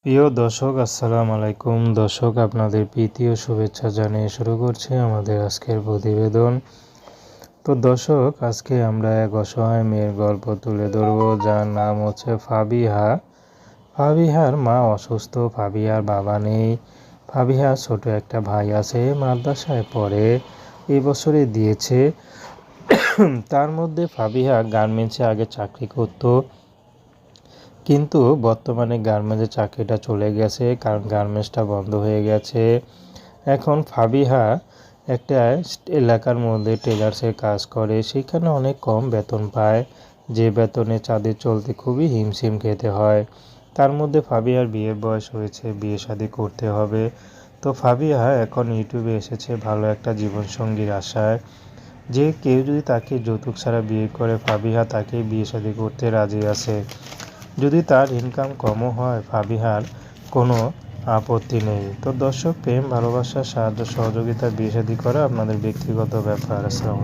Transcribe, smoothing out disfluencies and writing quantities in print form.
প্রিয় দর্শক আসসালামু আলাইকুম। দর্শক আপনাদের প্রীতি ও শুভেচ্ছা জানিয়ে শুরু করছি আমাদের আজকের প্রতিবেদন। তো দর্শক, আজকে আমরা এক অসহায় মেয়ের গল্প তুলে ধরব, যার নাম হচ্ছে ফাবিহা। ফাবিহার মা অসুস্থ, ফাবিহার বাবা নেই। ফাবিহার ছোট একটা ভাই আছে, মাদ্রাসায় পড়ে, এই বছরে দিয়েছে। তার মধ্যে ফাবিহা গার্মেন্টসে আগে চাকরি করতো, কিন্তু বর্তমানে গার্মেন্টসের চাকরিটা চলে গেছে, কারণ গার্মেন্টসটা বন্ধ হয়ে গেছে। এখন ফাবিহা একটা এলাকার মধ্যে টেলার্সের কাজ করে, সেখানে অনেক কম বেতন পায়, যে বেতনে চাঁদে চলতে খুবই হিমশিম খেতে হয়। তার মধ্যে ফাবিহার বিয়ের বয়স হয়েছে, বিয়ে শাদী করতে হবে। তো ফাবিহা এখন ইউটিউবে এসেছে ভালো একটা জীবনসঙ্গীর আশায়, যে কেউ যদি তাকে যৌতুক ছাড়া বিয়ে করে, ফাবিহা তাকে বিয়ে শাদী করতে রাজি আছে। যদি তার ইনকাম কমও হয়, ফাবিহার কোনো আপত্তি নেই। তো দর্শক, প্রেম ভালোবাসা সাহায্য সহযোগিতা বিয়ে শাদী করা আপনাদের ব্যক্তিগত ব্যাপার। আসসালামু আলাইকুম।